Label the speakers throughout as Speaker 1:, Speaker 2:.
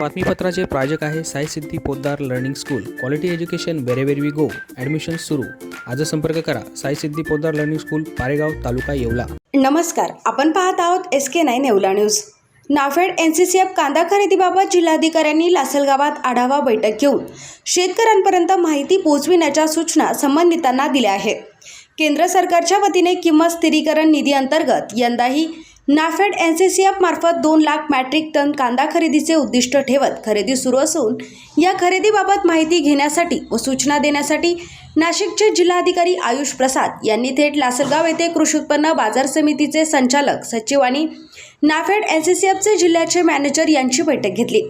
Speaker 1: बातमीपत्राचे प्रायोजक आहे Sai Siddhi Podar learning school. Quality education wherever we go. Admission सुरू. आज संपर्क करा. Sai Siddhi Podar learning school, Paregaon, taluka Yeola.
Speaker 2: नमस्कार, आपण पाहत आहोत SK9 Yeola news. NAFED NCCF कांदा खरेदीबाबत जिल्हाधिकाऱ्यांनी लासलगावात आढावा बैठक घेऊन शेतकऱ्यांपर्यंत माहिती पोहोचविण्याच्या सूचना संबंधितांना दिल्या आहेत. केंद्र सरकारच्या वतीने किंमत स्थिरीकरण निधी अंतर्गत यंदाही नाफेड NCCF मार्फत 2 लाख मॅट्रिक टन कांदा खरेदीचे उद्दिष्ट ठेवत खरेदी सुरू असून या खरेदीबाबत माहिती घेण्यासाठी व सूचना देण्यासाठी नाशिकचे जिल्हाधिकारी आयुष प्रसाद यांनी थेट लासलगाव येथे कृषी उत्पन्न बाजार समितीचे संचालक सचिव आणि नाफेड NCCFचे जिल्ह्याचे मॅनेजर यांची बैठक घेतली.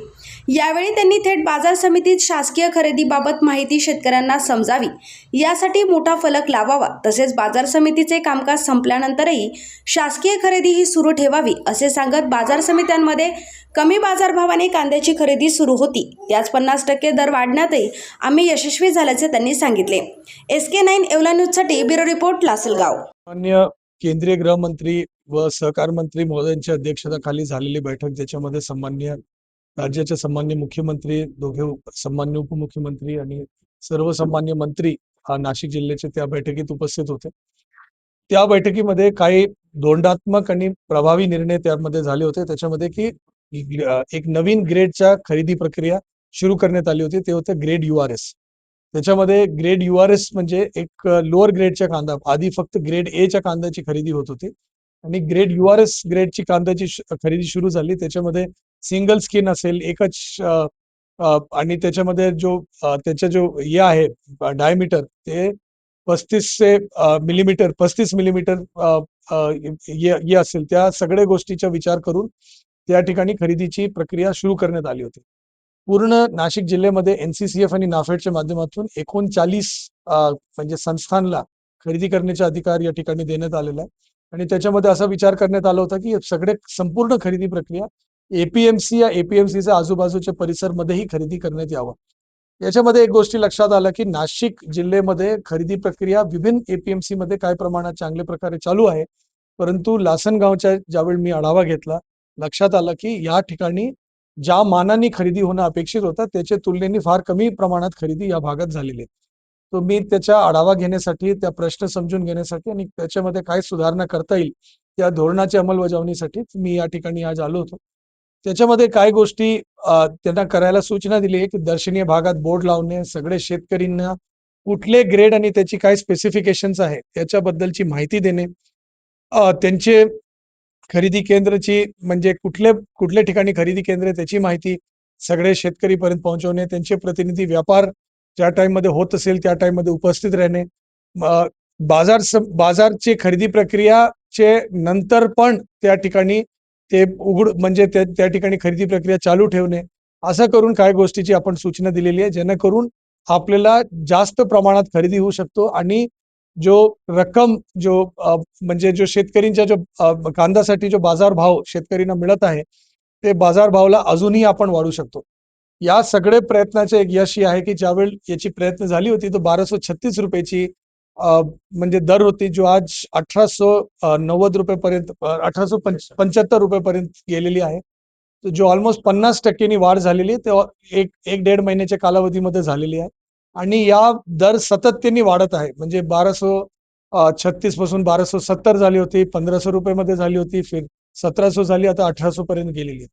Speaker 2: यावेळी त्यांनी थेट बाजार समितीत शासकीय खरेदीबाबत माहिती शेतकऱ्यांना समजावी यासाठी मोठा फलक लावावा, तसेच बाजार समितीचे कामकाज संपल्यानंतरही शासकीय खरेदी ही सुरू ठेवावी असे सांगत बाजार समित्यांमध्ये कमी बाजारभावाने कांद्याची खरेदी सुरू होती. त्याच 50% दर वाढण्यातही आम्ही यशस्वी झाल्याचे त्यांनी सांगितले. SK9 येवला न्यूजसाठी ब्युरो रिपोर्ट, लासलगाव.
Speaker 3: माननीय केंद्रीय गृहमंत्री व सहकार मंत्री महोदयांच्या अध्यक्षतेखाली झालेली बैठक, ज्याच्यामध्ये सन्माननीय राज्याचे सन्माननीय मुख्यमंत्री, दोघे सन्माननीय उपमुख्यमंत्री आणि सर्व सन्माननीय मंत्री नाशिक जिल्ह्याचे त्या बैठकीत उपस्थित होते. त्या बैठकीमध्ये काही धोरणात्मक आणि प्रभावी निर्णय त्यामध्ये झाले होते. त्याच्यामध्ये की एक नवीन ग्रेडच्या खरेदी प्रक्रिया सुरू करण्यात आली होती. ते होतं ग्रेड URS. त्याच्यामध्ये ग्रेड URS म्हणजे एक लोअर ग्रेडच्या कांदा, आधी फक्त ग्रेड A च्या कांद्याची खरेदी होत होती आणि ग्रेड URS ग्रेडची कांद्याची खरेदी सुरू झाली. त्याच्यामध्ये सिंगल स्किन असेल, एकच आणि त्याच्यामध्ये त्याचा जो हे आहे डायमीटर ते 35 मिलीमीटर हे असेल. त्या सगळ्या गोष्टीचा विचार करून त्या ठिकाणी खरेदीची प्रक्रिया सुरू करण्यात आली होती. पूर्ण नाशिक जिल्ह्यामध्ये NCCF आणि नाफेडच्या माध्यमातून 39 म्हणजे संस्थांना खरेदी करण्याचा अधिकार या ठिकाणी देण्यात आलेला आहे आणि त्याच्यामध्ये असा विचार करण्यात आला होता की संपूर्ण खरेदी प्रक्रिया APMC या APMCच्या आजूबाजूच्या परिसरमध्येही खरेदी करण्यात यावं. याच्यामध्ये एक गोष्टी लक्षात आल्या की नाशिक जिल्ह्यामध्ये खरेदी प्रक्रिया विभिन्न APMC मध्ये काय प्रमाणात चांगल्या प्रकारे चालू आहे, परंतु लासनगावच्या ज्यावेळी मी आढावा घेतला, लक्षात आलं की या ठिकाणी ज्या मानाने खरेदी होणं अपेक्षित होतं त्याच्या तुलनेने फार कमी प्रमाणात खरेदी या भागात झालेली आहे. तो मी त्याचा आढावा घेण्यासाठी, त्या प्रश्न समजून घेण्यासाठी आणि त्याच्यामध्ये काय सुधारणा करता येईल त्या धोरणाच्या अंमलबजावणीसाठी मी या ठिकाणी आज आलो होतो. त्याच्यामध्ये काय गोष्टी त्यांना करायला सूचना दिली आहे की दर्शनीय भागात बोर्ड लावणे, सगळे शेतकऱ्यांना कुठले ग्रेड आणि त्याची काय स्पेसिफिकेशन्स आहे त्याच्याबद्दलची माहिती देणे, त्यांचे खरेदी केंद्राची म्हणजे कुठल्या ठिकाणी खरेदी केंद्र त्याची माहिती सगळे शेतकरीपर्यंत पोहोचवणे, त्यांचे प्रतिनिधी व्यापार ज्या टाइम मध्ये होत असेल त्या टाइम मध्ये उपस्थित राहणे, बाजारची खरेदी प्रक्रियाचे नंतर पण त्या ठिकाणी ते म्हणजे त्या ठिकाणी खरेदी प्रक्रिया चालू ठेवणे, असं करून काय गोष्टीची आपण सूचना दिलेली आहे, जेणेकरून आपल्याला जास्त प्रमाणात खरेदी होऊ शकतो आणि जो रक्कम म्हणजे शेतकऱ्यांच्या कांद्यासाठी जो बाजारभाव शेतकऱ्यांना मिळत आहे ते बाजारभावाला अजूनही आपण वाढवू शकतो. या सगळे प्रयत्नाचे एक यश आहे की ज्यावेळी याची प्रयत्न झाली होती तो 1236 रुपयाची म्हणजे दर होती, जो आज 1890 रुपयेपर्यंत 1875 रुपयेपर्यंत गेलेली आहे. तर जो ऑलमोस्ट 50% वाढ झालेली आहे, तेव्हा एक 1.5 महिन्याच्या कालावधीमध्ये झालेली आहे आणि या दर सातत्याने वाढत आहे. म्हणजे 1236 पासून 1270 झाली होती, 1500 रुपयामध्ये झाली होती, फिर 1700 झाली, आता 1800 पर्यंत गेलेली आहे.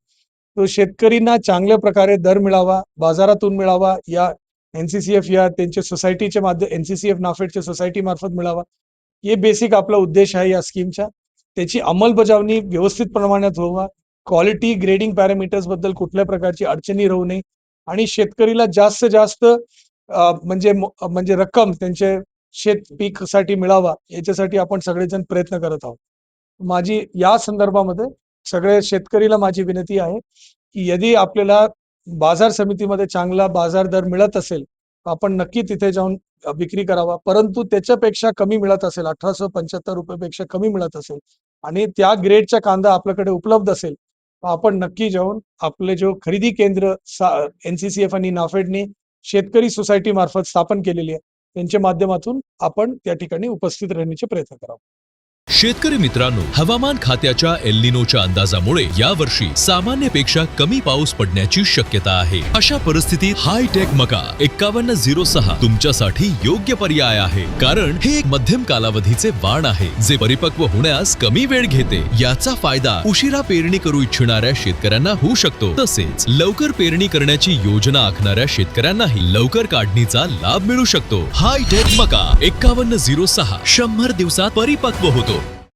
Speaker 3: तो शेतकऱ्यांना चांगल्या प्रकारे दर मिळावा, बाजारातून मिळावा, या NCCF या त्यांच्या सोसायटीच्या NCCF नाफेडच्या सोसायटी मार्फत मिळावा, हे बेसिक आपला उद्देश आहे या स्कीमचा. त्याची अंमलबजावणी व्यवस्थित प्रमाणात व्हावा, क्वालिटी ग्रेडिंग पॅरामीटर्स बद्दल कुठल्या प्रकारची अडचणी राहू नये आणि शेतकरीला जास्त म्हणजे रक्कम त्यांचे शेत पीक साठी मिळावा, याच्यासाठी आपण सगळेजण प्रयत्न करत आहोत. माझी या संदर्भामध्ये सगळ्या शेतकरीला माझी विनंती आहे की यदि आपल्याला बाजार समितीमध्ये चांगला बाजार दर मिळत असेल तर आपण नक्की तिथे जाऊन विक्री करावा, परंतु त्याच्यापेक्षा कमी मिळत असेल, 1875 रुपयापेक्षा कमी मिळत असेल आणि त्या ग्रेडचा कांदा आपल्याकडे उपलब्ध असेल तर आपण नक्की जाऊन आपले जो खरेदी केंद्र NCCF आणि नाफेडने शेतकरी सोसायटी मार्फत स्थापन केलेली आहे त्यांच्या माध्यमातून आपण त्या ठिकाणी उपस्थित राहण्याचे प्रयत्न करावा.
Speaker 4: शेतकरी मित्रांनो, हवामान खात्याच्या एल निनोच्या अंदाजामुळे यावर्षी सामान्यपेक्षा कमी पाऊस पडण्याची शक्यता आहे. अशा परिस्थितीत हायटेक मका 5106 तुमच्यासाठी योग्य पर्याय आहे. कारण हे एक मध्यम कालावधीचे वाण आहे जे परिपक्व होण्यास कमी वेळ घेते. याचा फायदा उशिरा पेरणी करू इच्छिणाऱ्या शेतकऱ्यांना होऊ शकतो. तसेच लवकर पेरणी करण्याची योजना आखणाऱ्या शेतकऱ्यांनाही लवकर काढणीचा लाभ मिळू शकतो. हायटेक मका 5106 100 दिवसात परिपक्व होतो.